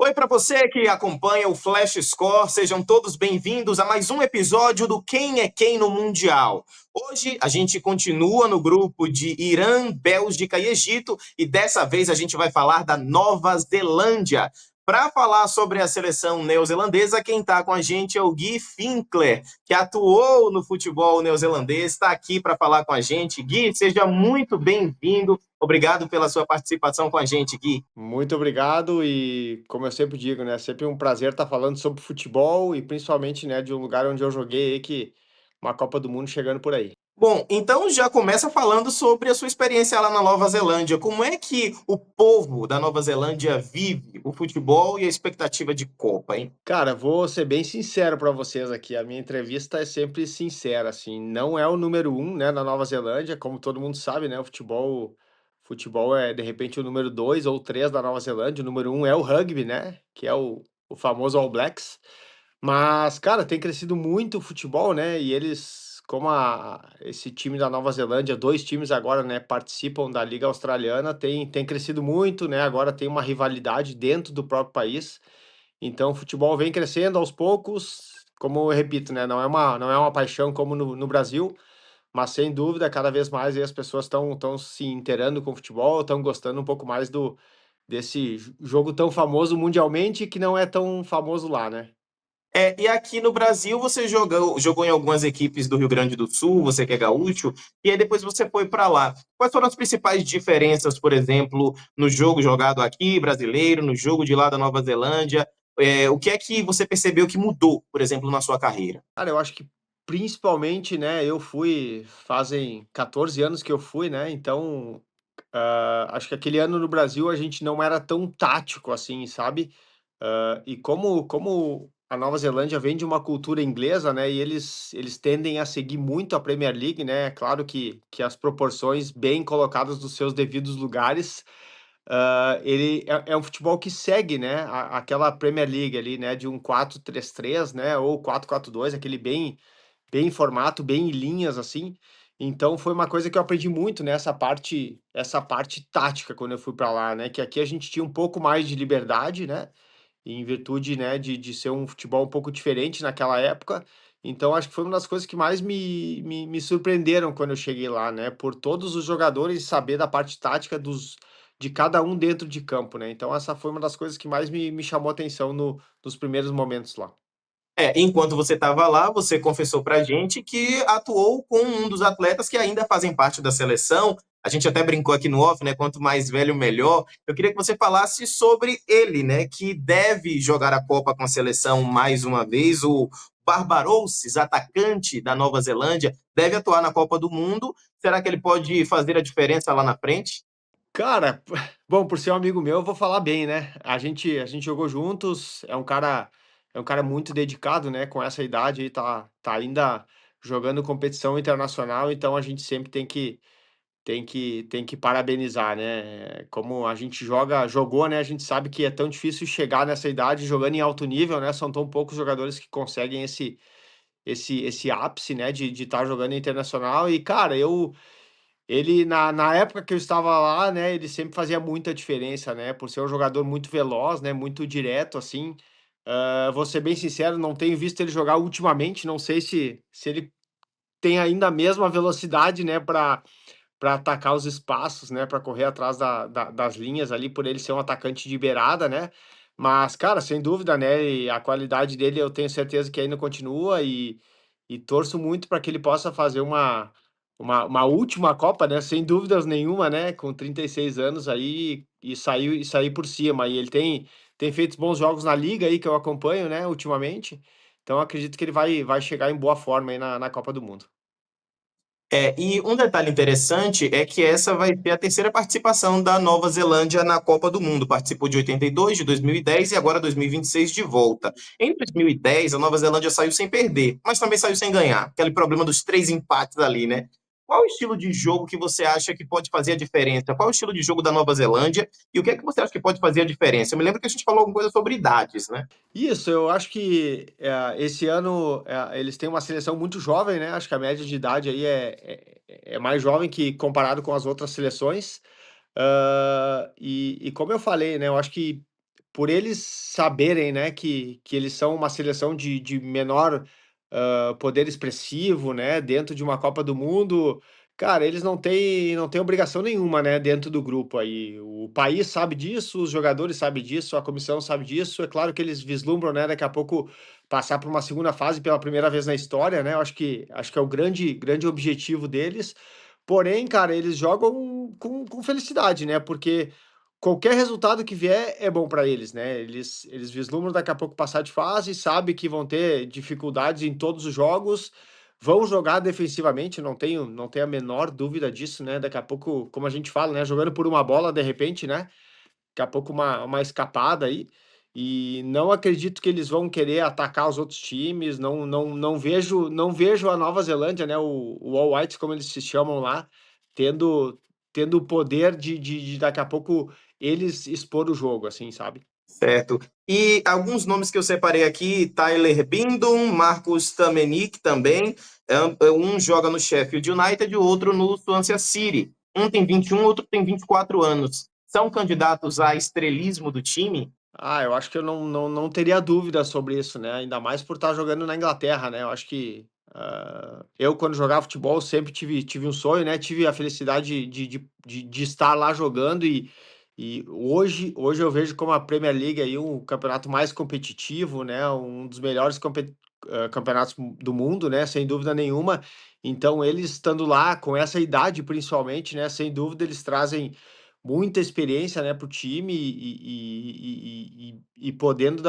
Oi para você que acompanha o Flash Score, sejam todos bem-vindos a mais um episódio do Quem é Quem no Mundial. Hoje a gente continua no grupo de Irã, Bélgica e Egito e dessa vez a gente vai falar da Nova Zelândia. Para falar sobre a seleção neozelandesa, quem está com a gente é o Gui Finkler, que atuou no futebol neozelandês, está aqui para falar com a gente. Gui, seja muito bem-vindo. Obrigado pela sua participação com a gente, Gui. Muito obrigado e, como eu sempre digo, né, sempre um prazer estar falando sobre futebol e principalmente, né, de um lugar onde eu joguei aí que uma Copa do Mundo chegando por aí. Bom, então já começa falando sobre a sua experiência lá na Nova Zelândia. Como é que o povo da Nova Zelândia vive o futebol e a expectativa de Copa, hein? Cara, vou ser bem sincero para vocês aqui, a minha entrevista é sempre sincera, assim, não é o número um, né, na Nova Zelândia, como todo mundo sabe, né, o futebol é de repente o número 2 ou 3 da Nova Zelândia, o número um é o rugby, né, que é o famoso All Blacks. Mas, cara, tem crescido muito o futebol, né? E eles, como esse time da Nova Zelândia, dois times agora, né, participam da Liga Australiana, tem crescido muito, né? Agora tem uma rivalidade dentro do próprio país. Então, o futebol vem crescendo aos poucos. Como eu repito, né? Não é uma paixão como no Brasil, mas sem dúvida, cada vez mais aí as pessoas estão se inteirando com o futebol, estão gostando um pouco mais desse jogo tão famoso mundialmente que não é tão famoso lá, né? E aqui no Brasil você jogou em algumas equipes do Rio Grande do Sul, você que é gaúcho, e aí depois você foi para lá. Quais foram as principais diferenças, por exemplo, no jogo jogado aqui, brasileiro, no jogo de lá da Nova Zelândia? O que é que você percebeu que mudou, por exemplo, na sua carreira? Cara, eu acho que principalmente, né, fazem 14 anos que eu fui, né, então, acho que aquele ano no Brasil a gente não era tão tático assim, sabe. E como a Nova Zelândia vem de uma cultura inglesa, né, e eles tendem a seguir muito a Premier League, né, claro que as proporções bem colocadas nos seus devidos lugares. Ele é um futebol que segue, né, aquela Premier League ali, né, de um 4-3-3, né, ou 4-4-2, aquele bem em formato, bem em linhas, assim. Então foi uma coisa que eu aprendi muito, né, essa parte tática quando eu fui para lá, né, que aqui a gente tinha um pouco mais de liberdade, né, em virtude, né, de ser um futebol um pouco diferente naquela época. Então acho que foi uma das coisas que mais me surpreenderam quando eu cheguei lá, né, por todos os jogadores saber da parte tática de cada um dentro de campo, né. Então essa foi uma das coisas que mais me chamou a atenção nos primeiros momentos lá. Enquanto você estava lá, você confessou para a gente que atuou com um dos atletas que ainda fazem parte da seleção. A gente até brincou aqui no off, né? Quanto mais velho, melhor. Eu queria que você falasse sobre ele, né? Que deve jogar a Copa com a seleção mais uma vez. O Barbarouses, atacante da Nova Zelândia, deve atuar na Copa do Mundo. Será que ele pode fazer a diferença lá na frente? Cara, bom, por ser um amigo meu, eu vou falar bem, né. A gente jogou juntos, é um cara muito dedicado, né, com essa idade aí, tá ainda jogando competição internacional, então a gente sempre tem que parabenizar, né. Como a gente jogou, né, a gente sabe que é tão difícil chegar nessa idade jogando em alto nível, né, são tão poucos jogadores que conseguem esse ápice, né, de estar jogando internacional e, cara, ele na época que eu estava lá, né, ele sempre fazia muita diferença, né, por ser um jogador muito veloz, né, muito direto, assim. Vou ser bem sincero, não tenho visto ele jogar ultimamente, não sei se ele tem ainda a mesma velocidade, né, para atacar os espaços, né, para correr atrás das linhas ali, por ele ser um atacante de beirada, né. Mas, cara, sem dúvida, né, e a qualidade dele eu tenho certeza que ainda continua e torço muito para que ele possa fazer uma última Copa, né, sem dúvidas nenhuma, né, com 36 anos aí e sair por cima. E ele tem feito bons jogos na liga aí que eu acompanho, né, ultimamente, então acredito que ele vai chegar em boa forma aí na Copa do Mundo. E um detalhe interessante é que essa vai ter a terceira participação da Nova Zelândia na Copa do Mundo. Participou de 82, de 2010 e agora 2026 de volta. Em 2010, a Nova Zelândia saiu sem perder, mas também saiu sem ganhar. Aquele problema dos três empates ali, né? Qual o estilo de jogo que você acha que pode fazer a diferença? Qual o estilo de jogo da Nova Zelândia? E o que é que você acha que pode fazer a diferença? Eu me lembro que a gente falou alguma coisa sobre idades, né? Isso, eu acho que, esse ano, eles têm uma seleção muito jovem, né, acho que a média de idade aí é mais jovem que comparado com as outras seleções. E como eu falei, né, eu acho que por eles saberem, né, que eles são uma seleção de menor, poder expressivo, né, dentro de uma Copa do Mundo, cara, eles não têm obrigação nenhuma, né, dentro do grupo aí. O país sabe disso, os jogadores sabem disso, a comissão sabe disso. É claro que eles vislumbram, né, daqui a pouco passar para uma segunda fase pela primeira vez na história, né, eu acho que é o grande objetivo deles. Porém, cara, eles jogam com felicidade, né, porque qualquer resultado que vier é bom para eles, né, eles vislumbram daqui a pouco passar de fase, sabe que vão ter dificuldades em todos os jogos, vão jogar defensivamente, não tenho a menor dúvida disso, né, daqui a pouco, como a gente fala, né, jogando por uma bola de repente, né, daqui a pouco uma escapada aí, e não acredito que eles vão querer atacar os outros times, não vejo a Nova Zelândia, né, o All Whites, como eles se chamam lá, tendo tendo o poder de daqui a pouco eles expor o jogo, assim, sabe. Certo. E alguns nomes que eu separei aqui, Tyler Bindon, Marcus Tamenik também, um joga no Sheffield United e o outro no Swansea City. Um tem 21, outro tem 24 anos. São candidatos a estrelismo do time? Ah, eu acho que eu não teria dúvida sobre isso, né, ainda mais por estar jogando na Inglaterra, né, eu acho que, eu quando jogava futebol sempre tive um sonho, né, tive a felicidade de estar lá jogando e hoje eu vejo como a Premier League aí o campeonato mais competitivo, né, um dos melhores campeonatos do mundo, né, sem dúvida nenhuma. Então eles estando lá com essa idade principalmente, né, sem dúvida eles trazem muita experiência, né, para o time e podendo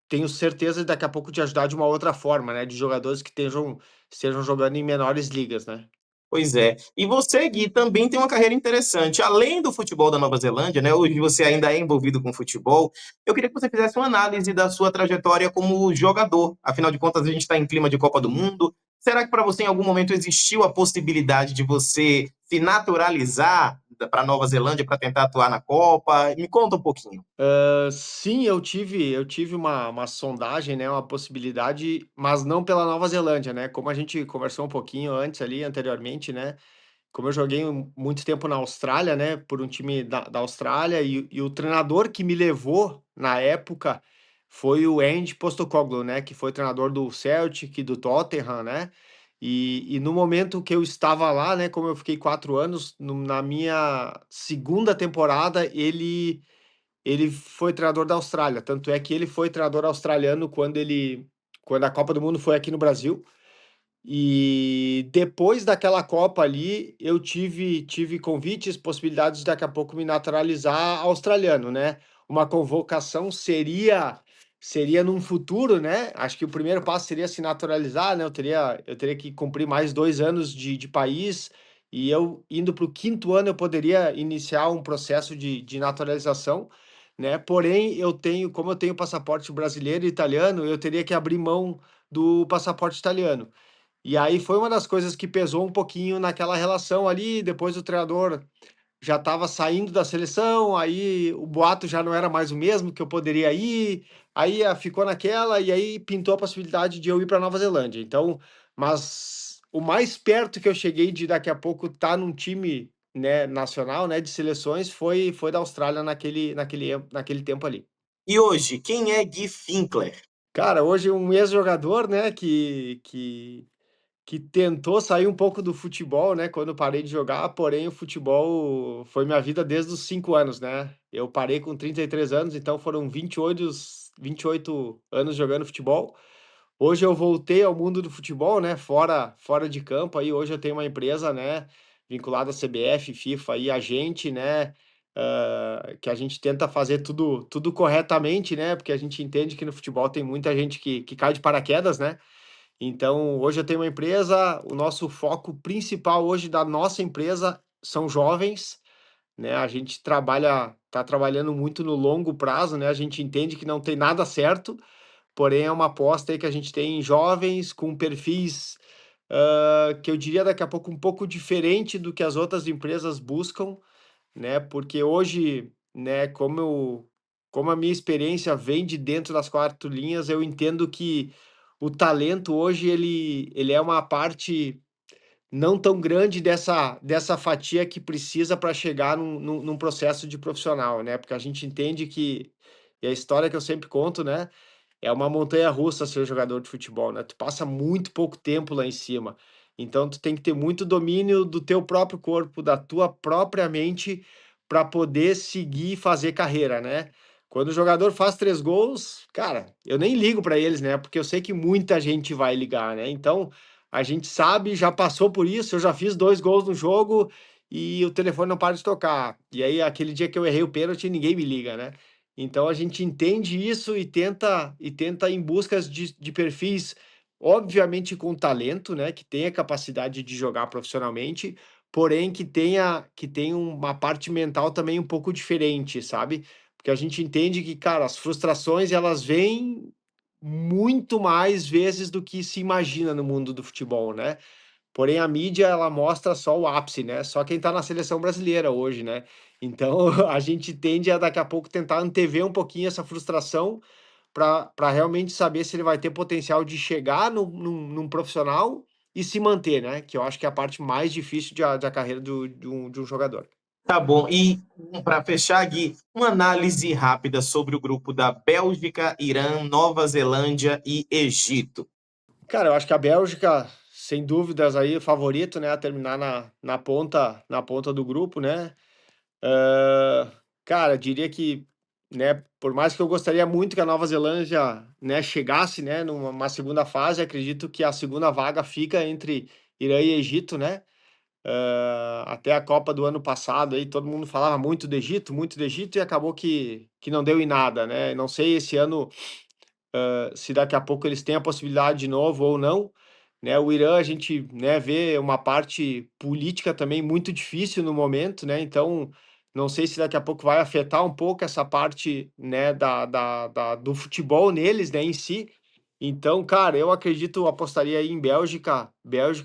tenho certeza daqui a pouco de ajudar de uma outra forma, né, de jogadores que estejam jogando em menores ligas, né. Pois é. E você, Gui, também tem uma carreira interessante. Além do futebol da Nova Zelândia, né? Hoje você ainda é envolvido com futebol. Eu queria que você fizesse uma análise da sua trajetória como jogador. Afinal de contas, a gente está em clima de Copa do Mundo. Será que para você, em algum momento, existiu a possibilidade de você se naturalizar para a Nova Zelândia para tentar atuar na Copa? Me conta um pouquinho. Sim, eu tive uma sondagem, né, uma possibilidade, mas não pela Nova Zelândia, né, como a gente conversou um pouquinho antes ali, anteriormente, né, como eu joguei muito tempo na Austrália, né, por um time da Austrália e o treinador que me levou na época foi o Ange Postecoglou, né, que foi treinador do Celtic e do Tottenham, né, e no momento que eu estava lá, né, como eu fiquei 4 anos, na minha segunda temporada ele foi treinador da Austrália, tanto é que ele foi treinador australiano quando a Copa do Mundo foi aqui no Brasil. E depois daquela Copa ali, eu tive convites, possibilidades de daqui a pouco me naturalizar australiano, né. Uma convocação seria num futuro, né, acho que o primeiro passo seria se naturalizar, né, eu teria que cumprir mais 2 anos de país, e eu indo para o 5º ano eu poderia iniciar um processo de naturalização, né, porém como eu tenho passaporte brasileiro e italiano, eu teria que abrir mão do passaporte italiano. E aí foi uma das coisas que pesou um pouquinho naquela relação ali, depois o treinador já estava saindo da seleção, aí o boato já não era mais o mesmo, que eu poderia ir, aí ficou naquela, e aí pintou a possibilidade de eu ir para Nova Zelândia. Então, mas o mais perto que eu cheguei de daqui a pouco estar num time, né, nacional, né, de seleções, foi da Austrália naquele tempo ali. E hoje, quem é Gui Finkler? Cara, hoje um ex-jogador, né, que tentou sair um pouco do futebol, né, quando eu parei de jogar, porém o futebol foi minha vida desde os 5 anos, né. Eu parei com 33 anos, então foram 28 anos jogando futebol. Hoje eu voltei ao mundo do futebol, né, fora de campo, aí hoje eu tenho uma empresa, né, vinculada à CBF, FIFA e a gente, né, que a gente tenta fazer tudo corretamente, né, porque a gente entende que no futebol tem muita gente que cai de paraquedas, né. Então, hoje eu tenho uma empresa, o nosso foco principal hoje da nossa empresa são jovens, né, a gente está trabalhando muito no longo prazo, né, a gente entende que não tem nada certo, porém é uma aposta aí que a gente tem em jovens com perfis, que eu diria daqui a pouco um pouco diferente do que as outras empresas buscam, né, porque hoje, né, como a minha experiência vem de dentro das 4 linhas, eu entendo que o talento hoje ele é uma parte não tão grande dessa fatia que precisa para chegar num processo de profissional, né, porque a gente entende que E a história que eu sempre conto, né? É uma montanha russa ser jogador de futebol, né? Tu passa muito pouco tempo lá em cima. Então tu tem que ter muito domínio do teu próprio corpo, da tua própria mente para poder seguir e fazer carreira, né? Quando o jogador faz 3 gols, cara, eu nem ligo para eles, né? Porque eu sei que muita gente vai ligar, né? Então a gente sabe, já passou por isso. Eu já fiz 2 gols no jogo e o telefone não para de tocar. E aí aquele dia que eu errei o pênalti, ninguém me liga, né? Então a gente entende isso e tenta ir em busca de perfis, obviamente com talento, né, que tenha capacidade de jogar profissionalmente, porém que tenha uma parte mental também um pouco diferente, sabe? Porque a gente entende que, cara, as frustrações elas vêm muito mais vezes do que se imagina no mundo do futebol, né? Porém, a mídia ela mostra só o ápice, né? Só quem está na seleção brasileira hoje, né? Então, a gente tende a daqui a pouco tentar antever um pouquinho essa frustração para realmente saber se ele vai ter potencial de chegar num profissional e se manter, né? Que eu acho que é a parte mais difícil da carreira de um jogador. Tá bom. E para fechar, Gui, uma análise rápida sobre o grupo da Bélgica, Irã, Nova Zelândia e Egito. Cara, eu acho que a Bélgica, sem dúvidas, aí, o favorito, né? A terminar na ponta do grupo, né? Hã, cara, diria que, né, por mais que eu gostaria muito que a Nova Zelândia, né, chegasse, né, numa segunda fase, acredito que a segunda vaga fica entre Irã e Egito, né. Até a Copa do ano passado aí todo mundo falava muito do Egito e acabou que não deu em nada, né. Não sei esse ano se daqui a pouco eles têm a possibilidade de novo ou não, né? O Irã a gente, né, vê uma parte política também muito difícil no momento, né? Então, não sei se daqui a pouco vai afetar um pouco essa parte, né, do futebol neles, né, em si. Então, cara, eu acredito, apostaria aí em Bélgica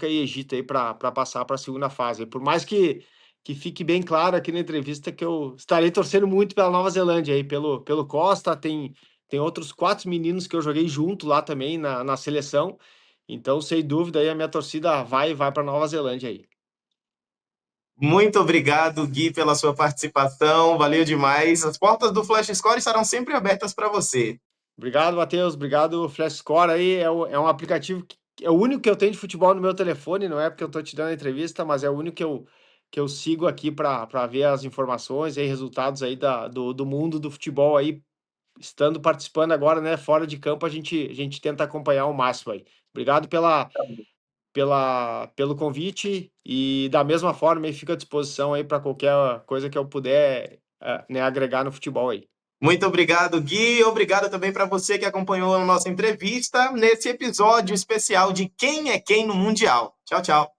e Egito aí para passar para a segunda fase. Por mais que fique bem claro aqui na entrevista que eu estarei torcendo muito pela Nova Zelândia aí, pelo Costa, tem outros 4 meninos que eu joguei junto lá também na seleção, então sem dúvida aí a minha torcida vai para Nova Zelândia aí. Muito obrigado, Gui, pela sua participação. Valeu demais. As portas do Flash Score estarão sempre abertas para você. Obrigado, Matheus, obrigado, Flash Score aí, é um aplicativo que é o único que eu tenho de futebol no meu telefone, não é porque eu tô te dando a entrevista, mas é o único que eu sigo aqui para ver as informações e resultados aí do mundo do futebol aí, estando participando agora, né, fora de campo, a gente tenta acompanhar o máximo aí. Obrigado pelo convite e da mesma forma aí fico à disposição aí para qualquer coisa que eu puder, né, agregar no futebol aí. Muito obrigado, Gui. Obrigado também para você que acompanhou a nossa entrevista nesse episódio especial de Quem é Quem no Mundial. Tchau, tchau.